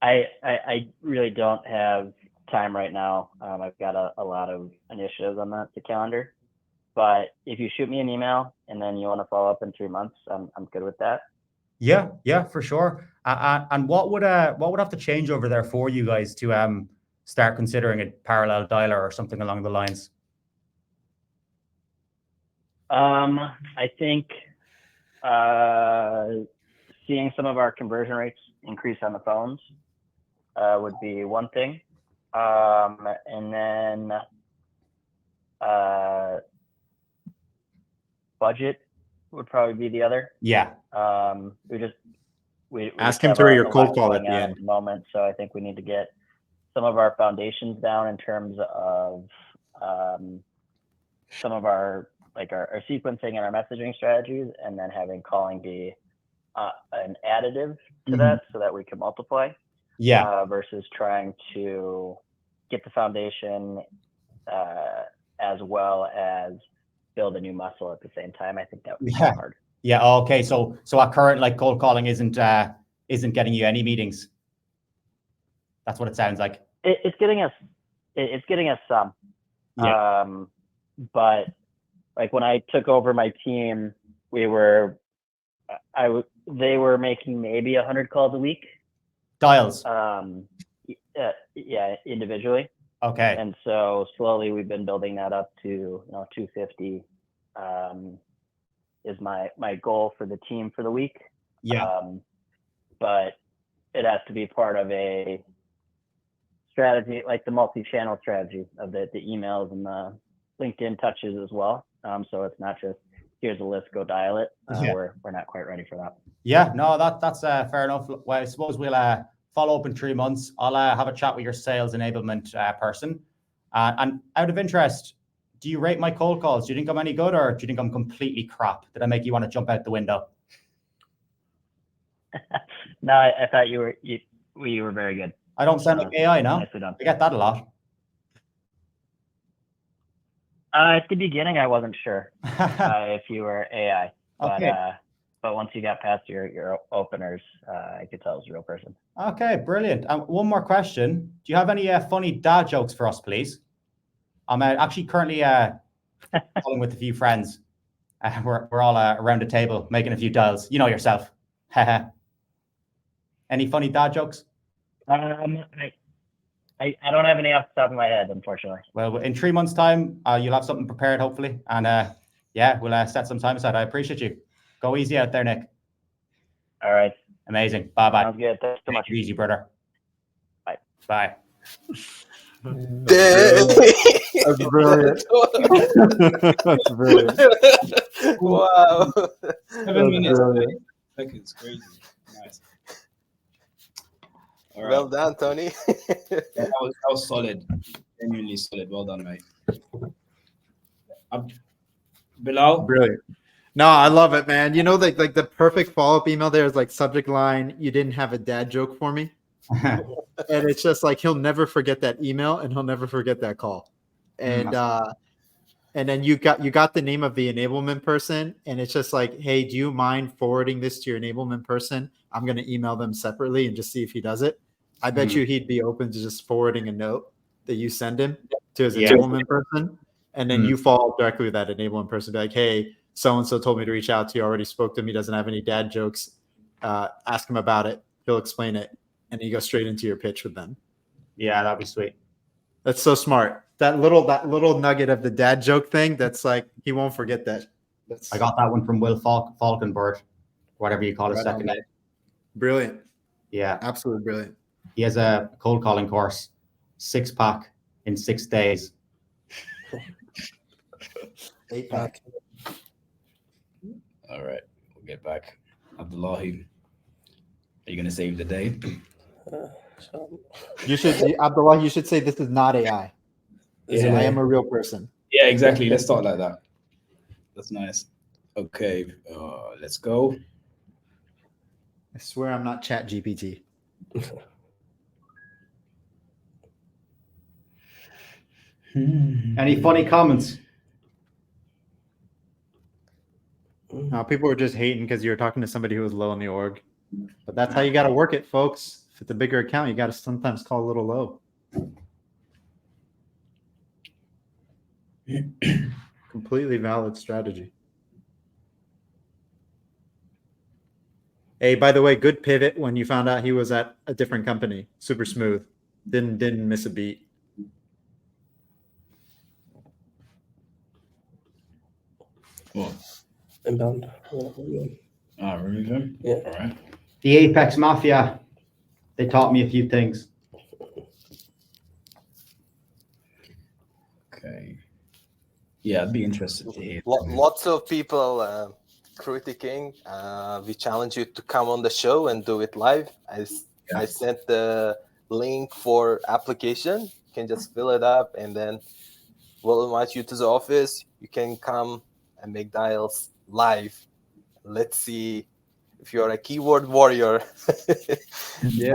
I really don't have time right now. I've got a lot of initiatives on the calendar. But if you shoot me an email and then you want to follow up in 3 months, I'm good with that. Yeah, for sure. And what would have to change over there for you guys to start considering a parallel dialer or something along the lines? I think seeing some of our conversion rates increase on the phones would be one thing. And then budget would probably be the other. Yeah. We ask just him have to read a your cold lot call going at the on end. at the moment, so I think we need to get some of our foundations down in terms of some of our our sequencing and our messaging strategies, and then having calling be an additive to that, so that we can multiply. Yeah. Versus trying to get the foundation as well as build a new muscle at the same time. I think that would be hard. Yeah. Okay. So our current cold calling isn't getting you any meetings. That's what it sounds like. It's getting us some. Yeah. But when I took over my team, they were making maybe 100 calls a week. Dials. Yeah, individually. Okay. And so slowly we've been building that up to 250. Is my goal for the team for the week. Yeah. But it has to be part of a strategy, like the multi-channel strategy of the emails and the LinkedIn touches as well. So it's not just here's a list, go dial it. We're not quite ready for that. Yeah, no, that's fair enough. Well, I suppose we'll follow up in 3 months. I'll have a chat with your sales enablement person. And out of interest, do you rate my cold calls? Do you think I'm any good, or do you think I'm completely crap? Did I make you want to jump out the window? No, I thought you were very good. I don't sound like AI, no? Nicely done. I get that a lot. At the beginning, I wasn't sure if you were AI, but Okay. But once you got past your openers, I could tell it was a real person. Okay, brilliant. One more question. Do you have any funny dad jokes for us, please? I'm actually currently calling with a few friends. We're all around the table making a few dials. You know yourself. Any funny dad jokes? I don't have any off the top of my head, unfortunately. Well, in 3 months' time, you'll have something prepared, hopefully. And we'll set some time aside. I appreciate you. Go easy out there, Nick. All right. Amazing. Bye-bye. Sounds good. Thanks so much. Easy, brother. Bye. Bye. That's brilliant. That's brilliant. Wow. 7 minutes, 30 seconds. Crazy. Nice. All right. Well done, Tony. that was solid. Genuinely solid. Well done, mate. Bilal? Brilliant. No, I love it, man. You know, like the perfect follow-up email there is like subject line, you didn't have a dad joke for me. And it's just like he'll never forget that email and he'll never forget that call. And then you got the name of the enablement person, and it's just like, hey, do you mind forwarding this to your enablement person? I'm gonna email them separately and just see if he does it. I bet you he'd be open to just forwarding a note that you send him to his enablement person, and then you follow up directly with that enablement person, be like, hey, so-and-so told me to reach out to you. I already spoke to him. He doesn't have any dad jokes. Ask him about it. He'll explain it. And you go straight into your pitch with them. Yeah, that'd be sweet. That's so smart. That little nugget of the dad joke thing, that's like, he won't forget that. I got that one from Will Falkenberg, whatever you call his second name. Brilliant. Yeah. Absolutely brilliant. He has a cold calling course, 6-pack in 6 days. 8-pack. All right, we'll get back. Abdulahi, are you going to save the day? Abdullah, you should say this is not AI. I am a real person. Yeah, exactly. Let's start like that. That's nice. Okay, let's go. I swear I'm not Chat GPT. Any funny comments? No, people were just hating because you were talking to somebody who was low in the org. But that's how you got to work it, folks. If it's a bigger account, you got to sometimes call a little low. Completely valid strategy. Hey, by the way, good pivot when you found out he was at a different company. Super smooth. Didn't miss a beat. What? Inbound. Remove him? Yeah. All right. The Apex Mafia, they taught me a few things. Okay. Yeah, I'd be interested to hear. Lots of people critiquing. We challenge you to come on the show and do it live. I sent the link for application. You can just fill it up, and then we'll invite you to the office. You can come and make dials live. Let's see if you're a keyboard warrior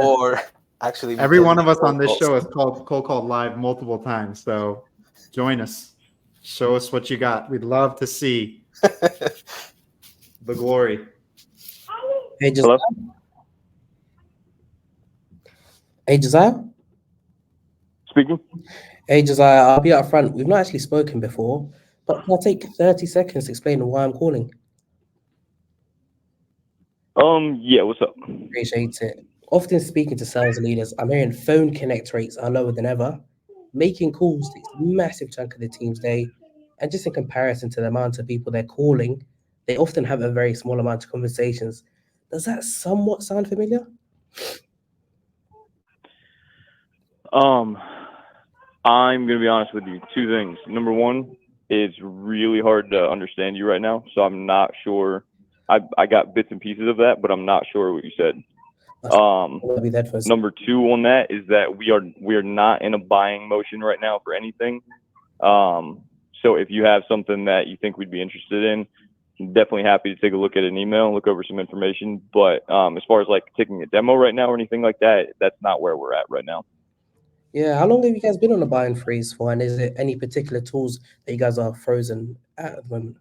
or actually Every one of us on this show is cold called live multiple times. So join us. Show us what you got. We'd love to see the glory. Hey, Josiah. Hey, Josiah. Speaking. Hey, Josiah, I'll be up front. We've not actually spoken before, but can I take 30 seconds to explain why I'm calling? Yeah, what's up? Appreciate it. Often speaking to sales leaders, I'm hearing phone connect rates are lower than ever. Making calls takes a massive chunk of the team's day. And just in comparison to the amount of people they're calling, they often have a very small amount of conversations. Does that somewhat sound familiar? I'm going to be honest with you. Two things. Number one, it's really hard to understand you right now, so I'm not sure. I got bits and pieces of that, but I'm not sure what you said. Number two on that is that we are not in a buying motion right now for anything. So if you have something that you think we'd be interested in, I'm definitely happy to take a look at an email, look over some information. But as far as like taking a demo right now or anything like that, that's not where we're at right now. Yeah, how long have you guys been on a buying freeze for? And is there any particular tools that you guys are frozen at the moment?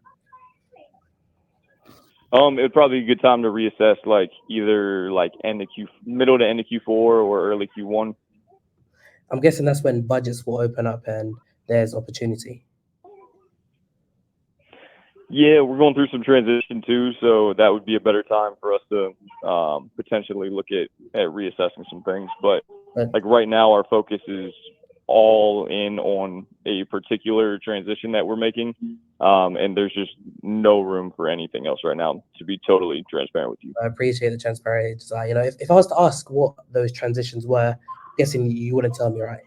It'd probably be a good time to reassess, like either like middle to end of Q4 or early Q1. I'm guessing that's when budgets will open up and there's opportunity. Yeah, we're going through some transition too, so that would be a better time for us to potentially look at reassessing some things. But like right now, our focus is all in on a particular transition that we're making, and there's just no room for anything else right now, to be totally transparent with you. I appreciate the transparency. You know, if I was to ask what those transitions were, guessing you wouldn't tell me, right?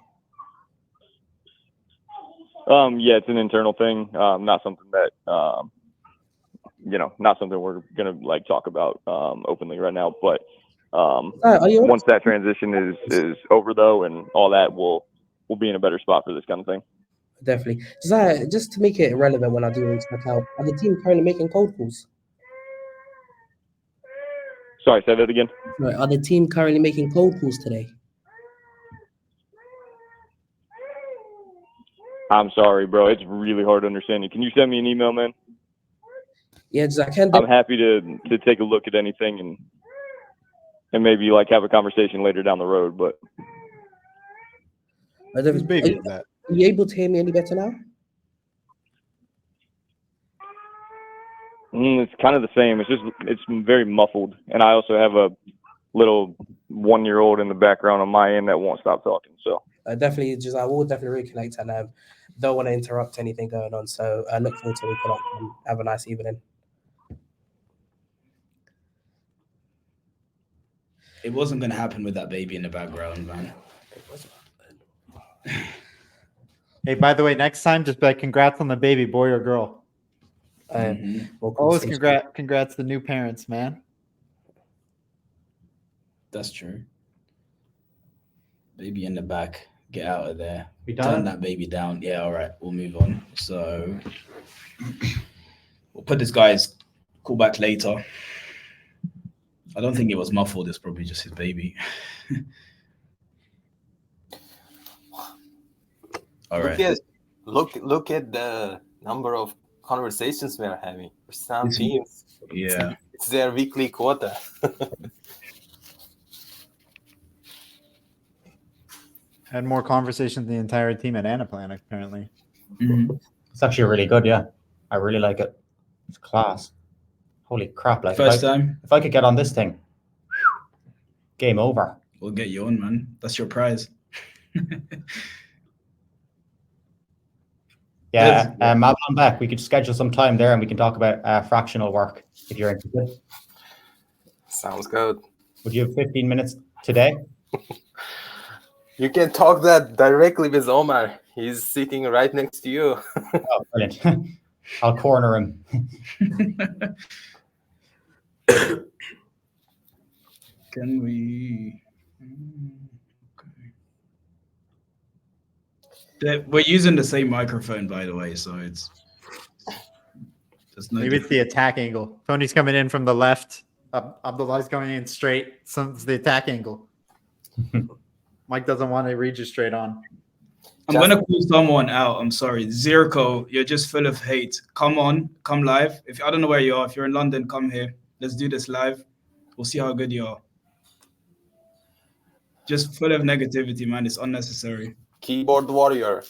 Yeah, it's an internal thing, not something that not something we're gonna like talk about openly right now. But once that transition is over, though, and all that, we'll be in a better spot for this kind of thing. Definitely. Just to make it irrelevant when I do reach back out, are the team currently making cold calls? Sorry, say that again. Right, are the team currently making cold calls today? I'm sorry, bro. It's really hard to understand you. Can you send me an email, man? Yeah, I can. I'm happy to take a look at anything and maybe like have a conversation later down the road. But are you able to hear me any better now? It's kind of the same. It's very muffled, and I also have a little 1-year-old in the background on my end that won't stop talking. So I will definitely reconnect and don't want to interrupt anything going on. So I look forward to reconnecting and have a nice evening. It wasn't going to happen with that baby in the background, man. Hey, by the way, next time, just be like, congrats on the baby, boy or girl. Always congrats to new parents, man. That's true. Baby in the back. Get out of there. We done? Turn that baby down. Yeah, all right. We'll move on. So we'll put this guy's call back later. I don't think it was muffled. It's probably just his baby. All right. Look at the number of conversations we are having. For some teams, yeah, it's their weekly quota. Had more conversations than the entire team at Anaplan, apparently. Mm-hmm. It's actually really good, yeah. I really like it. It's class. Holy crap. Like First time? If I could get on this thing, game over. We'll get you on, man. That's your prize. Yeah, Madeline back. We could schedule some time there and we can talk about fractional work if you're interested. Sounds good. Would you have 15 minutes today? You can talk that directly with Omar. He's sitting right next to you. Oh, brilliant. I'll corner him. Can we? Okay. We're using the same microphone, by the way, so it's no Maybe it's the attack angle. Tony's coming in from the left. Abdullahi's coming in straight. It's the attack angle. Mike doesn't want to read you straight on. I'm gonna call someone out. I'm sorry, Zirko. You're just full of hate. Come on, come live. If I don't know where you are, if you're in London, come here. Let's do this live. We'll see how good you are. Just full of negativity, man. It's unnecessary. Keyboard warrior.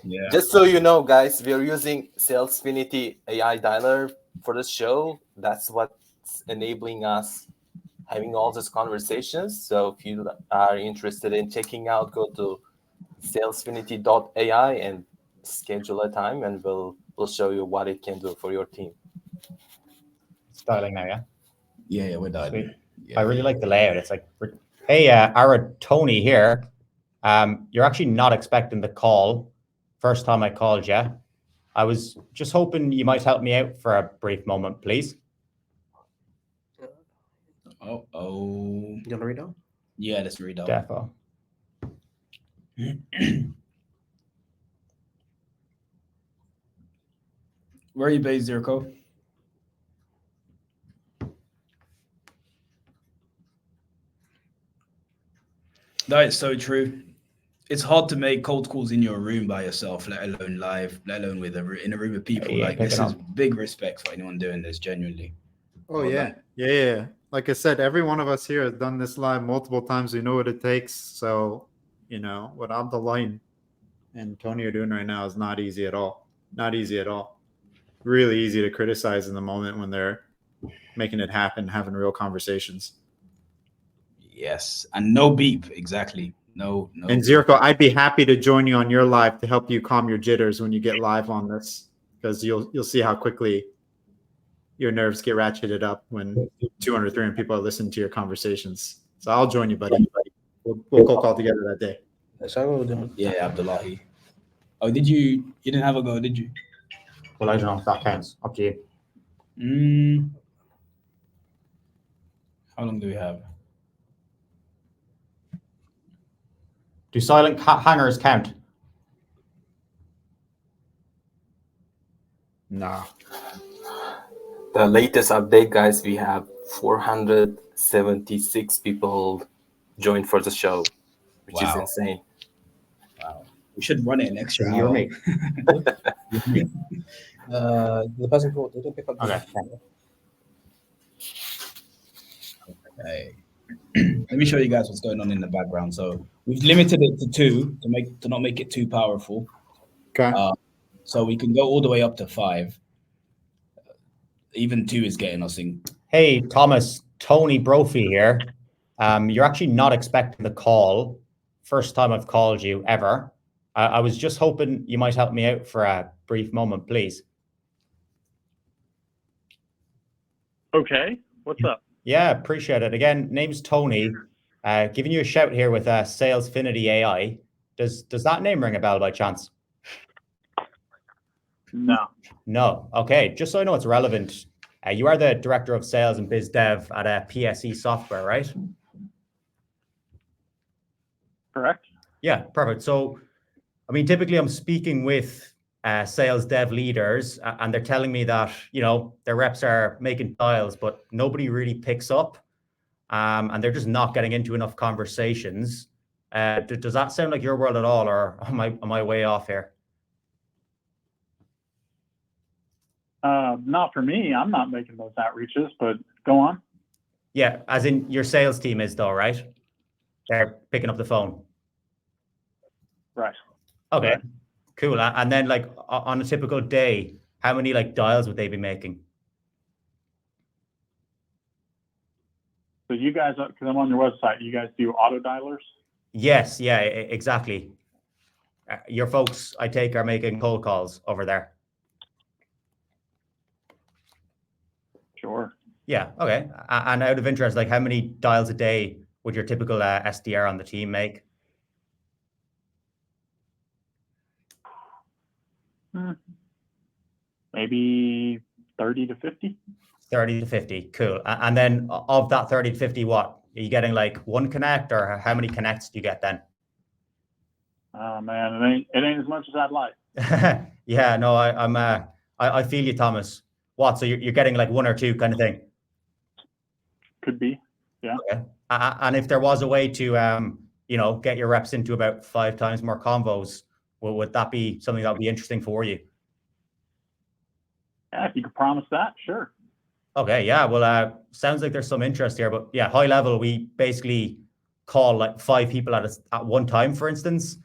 Yeah. Just so you know, guys, we're using Salesfinity AI dialer for the show. That's what's enabling us having all these conversations. So if you are interested in checking out, go to salesfinity.ai and schedule a time, and we'll show you what it can do for your team. It's dialing now, yeah? Yeah, we're dialing. Yeah. I really like the layout. It's like, hey, Ara, Tony here. You're actually not expecting the call. First time I called you. I was just hoping you might help me out for a brief moment, please. Oh. You want to read out? Yeah, let's read out. Defo. Where are you based, Zirko? That is so true. It's hard to make cold calls in your room by yourself, let alone live, let alone in a room of people. Yeah, like, this is big respect for anyone doing this, genuinely. Oh, yeah. Yeah. Like I said, every one of us here has done this live multiple times. We know what it takes. So, what Abdulahi and Tony are doing right now is not easy at all. Not easy at all. Really easy to criticize in the moment when they're making it happen, having real conversations. Yes. And no beep. Exactly. No. And Zirko, I'd be happy to join you on your live to help you calm your jitters when you get live on this, because you'll see how quickly your nerves get ratcheted up when 200, 300 people are listening to your conversations. So I'll join you, buddy. We'll call together that day. Yeah, Abdulahi. Oh, you didn't have a go, did you? Well, I don't know if that counts. Up to you. How long do we have? Do silent hangers count? No. The latest update, guys, we have 476 people joined for the show, which is insane. Wow. We should run it an extra You or hour. me? The person called, they didn't pick up the Okay. Okay. Let me show you guys what's going on in the background. So we've limited it to 2 to not make it too powerful. Okay. So we can go all the way up to 5. Even 2 is getting us in. Hey, Thomas, Tony Brophy here. You're actually not expecting the call. First time I've called you ever. I was just hoping you might help me out for a brief moment, please. Okay, what's up? Yeah, appreciate it. Again, name's Tony. Giving you a shout here with Salesfinity AI. Does that name ring a bell by chance? No. No. Okay, just so I know it's relevant. You are the Director of Sales and Biz Dev at PSE Software, right? Correct. Yeah, perfect. So, I mean, typically I'm speaking with sales dev leaders and they're telling me that, their reps are making dials, but nobody really picks up and they're just not getting into enough conversations. Does that sound like your world at all, or am I way off here? Not for me. I'm not making those outreaches, but go on. Yeah, as in your sales team is though, right? They're picking up the phone. Right. Okay, right. Cool. And then like on a typical day, how many like dials would they be making? So you guys, because I'm on your website, you guys do auto dialers? Yes, yeah, exactly. Your folks, I take, are making cold calls over there. Sure. Yeah, okay. And out of interest, like how many dials a day would your typical SDR on the team make? Maybe 30 to 50. 30 to 50, cool. And then of that 30 to 50, what? Are you getting like one connect, or how many connects do you get then? Oh man, it ain't as much as I'd like. Yeah, no, I feel you, Thomas. What? So you're getting like one or two kind of thing? Could be, yeah. Okay. And if there was a way to, get your reps into about 5 times more convos, would that be something that would be interesting for you? Yeah, if you could promise that, sure. Okay, yeah. Well, sounds like there's some interest here, but yeah, high level, we basically call like 5 people at one time, for instance.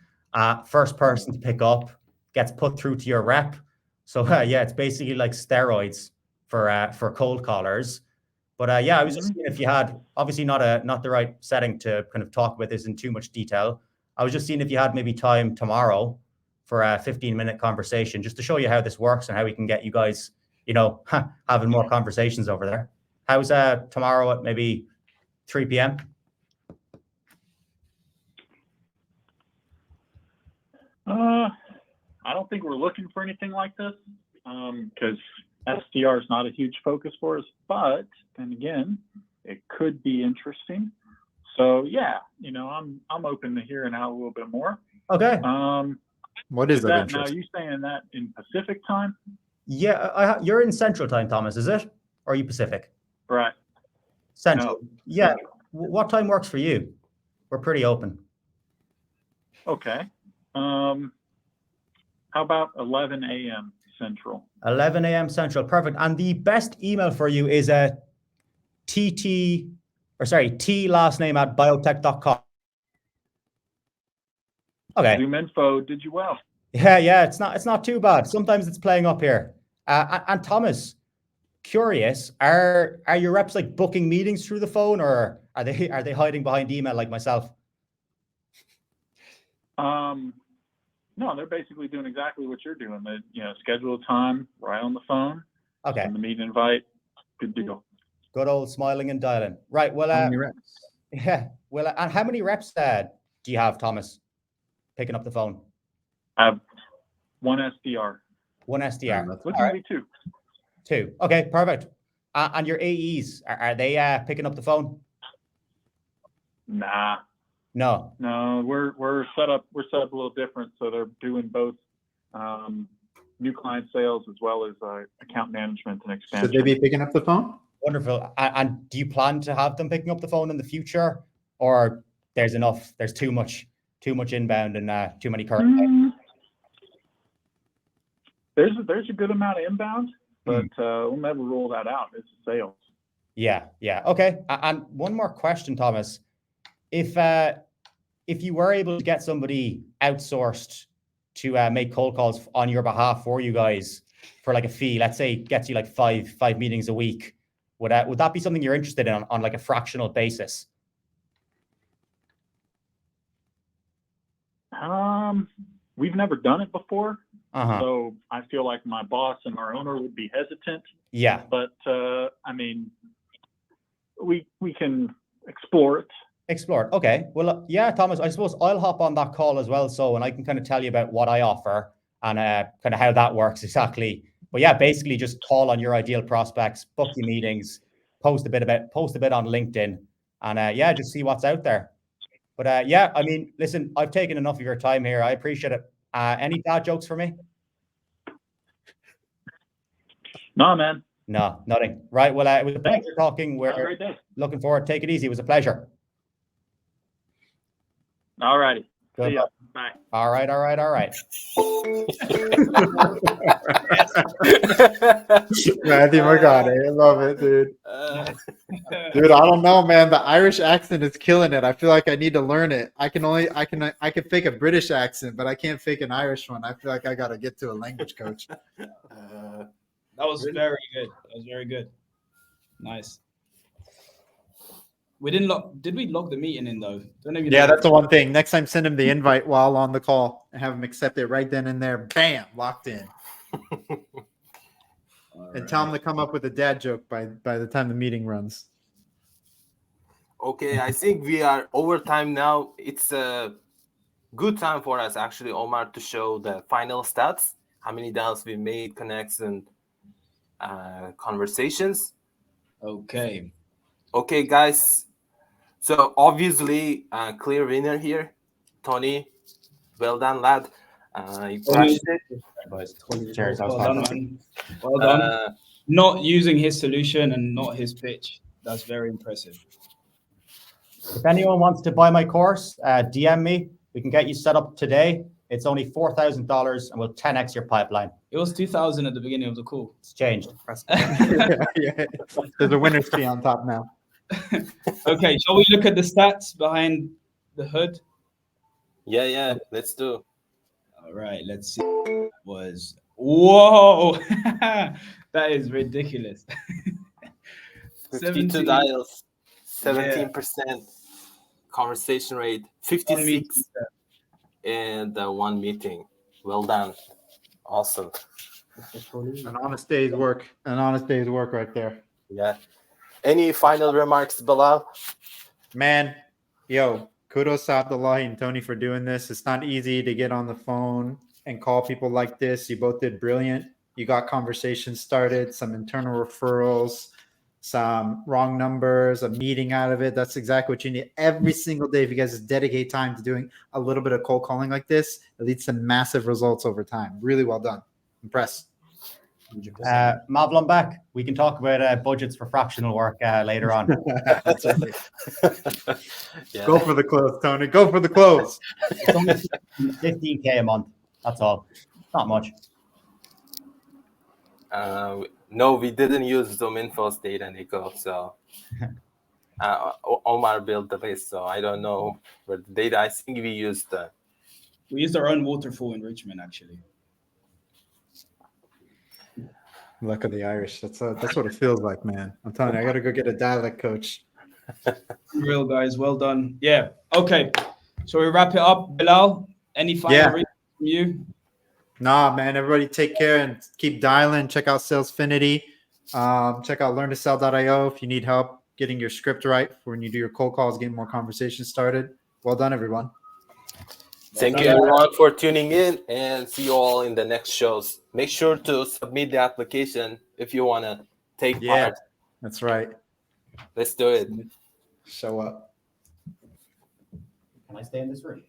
First person to pick up gets put through to your rep. So yeah, it's basically like steroids for cold callers. But yeah, I was just seeing if you had, obviously not the right setting to kind of talk about this in too much detail. I was just seeing if you had maybe time tomorrow for a 15-minute conversation, just to show you how this works and how we can get you guys, having more conversations over there. How's tomorrow at maybe 3 p.m.? I don't think we're looking for anything like this because SDR is not a huge focus for us. But then again, it could be interesting. So yeah, I'm open to hearing out a little bit more. Okay. What is of that? interest? Now, are you saying that in Pacific time? Yeah, you're in Central Time, Thomas, is it? Or are you Pacific? Right. Central. No, yeah. Central. What time works for you? We're pretty open. Okay. How about 11 a.m. Central? 11 a.m. Central. Perfect. And the best email for you is T last name at biotech.com. Okay. Zoom info did you well. Yeah, it's not too bad. Sometimes it's playing up here. And Thomas, curious, are your reps like booking meetings through the phone, or are they hiding behind email like myself? No, they're basically doing exactly what you're doing. They, schedule a time right on the phone. Okay. Send the meeting invite. Good deal. Good old smiling and dialing. Right. Well, How many reps? Yeah. Well, and how many reps do you have, Thomas, picking up the phone? I have one SDR. One SDR. Looking to be 2. 2. Okay, perfect. And your AEs, are they picking up the phone? Nah. No. No, we're set up a little different. So they're doing both new client sales as well as account management and expansion. Should they be picking up the phone? Wonderful. And do you plan to have them picking up the phone in the future, or there's too much inbound and too many current? There's a good amount of inbound, but we'll never rule that out. It's sales. Yeah. Okay. And one more question, Thomas. If you were able to get somebody outsourced to make cold calls on your behalf for you guys for like a fee, let's say gets you like five meetings a week, would that be something you're interested in on like a fractional basis? We've never done it before, Uh-huh. so I feel like my boss and our owner would be hesitant. Yeah. But I mean, we can explore it. Explore it. Okay. Well, yeah, Thomas, I suppose I'll hop on that call as well, and I can kind of tell you about what I offer and kind of how that works exactly. But yeah, basically just call on your ideal prospects, book your meetings, post a bit on LinkedIn, and just see what's out there. But yeah, I mean, listen, I've taken enough of your time here. I appreciate it. Any dad jokes for me? No, man. No, nothing. Right. Well, it was a pleasure talking. Have a great day. Looking forward. Take it easy. It was a pleasure. All righty. Good See ya. luck. Bye. All right. Matthew McConaughey, I love it, dude. Dude, I don't know, man. The Irish accent is killing it. I feel like I need to learn it. I can fake a British accent, but I can't fake an Irish one. I feel like I got to get to a language coach. That was very good. That was very good. Nice. We didn't log. Did we log the meeting in though? Don't know if you Yeah, know. that's the one thing. Next time, send him the invite while on the call and have him accept it right then and there. Bam, locked in. And tell him to come up with a dad joke by the time the meeting runs. Okay, I think we are over time now. It's a good time for us, actually, Omar, to show the final stats. how many dials we made, connects, and conversations. Okay. Okay, guys. So obviously, clear winner here, Tony. Well done, lad. You crushed it. Boys. 20 Cheers. That was Well fun. done, man. Well done. Not using his solution and not his pitch. That's very impressive. If anyone wants to buy my course, DM me. We can get you set up today. It's only $4,000 and we'll 10x your pipeline. It was 2,000 at the beginning of the call. It's changed. Yeah. There's a winner's fee on top now. Okay, shall we look at the stats behind the hood? Yeah, let's do. All right, let's see. Whoa, that is ridiculous. 52 dials, 17% conversation rate, 56, and one meeting. Well done. Awesome. An honest day's work. An honest day's work right there. Yeah. Any final remarks, Bilal? Man, yo, kudos to Abdulahi and Tony for doing this. It's not easy to get on the phone and call people like this. You both did brilliant. You got conversations started, some internal referrals, some wrong numbers, a meeting out of it. That's exactly what you need every single day. If you guys just dedicate time to doing a little bit of cold calling like this, it leads to massive results over time. Really well done. Impressed. Mavlon back. We can talk about budgets for fractional work later on. That's right. Go for the close, Tony. Go for the close. It's only 15K a month. That's all. Not much. No, we didn't use ZoomInfo's data, Nico. So Omar built the list, so I don't know where the data. I think we used our own waterfall enrichment, actually. Luck of the Irish. That's what it feels like, man. I'm telling you, I got to go get a dialect coach. Real guys, well done. Yeah. Okay. So we wrap it up. Bilal, any final remarks from you? Nah, man. Everybody take care and keep dialing. Check out Salesfinity. Check out learntosell.io if you need help getting your script right for when you do your cold calls, getting more conversations started. Well done, everyone. Thank you, everyone, for tuning in, and see you all in the next shows. Make sure to submit the application if you want to take part. That's right. Let's do it. Show up. Can I stay in this room?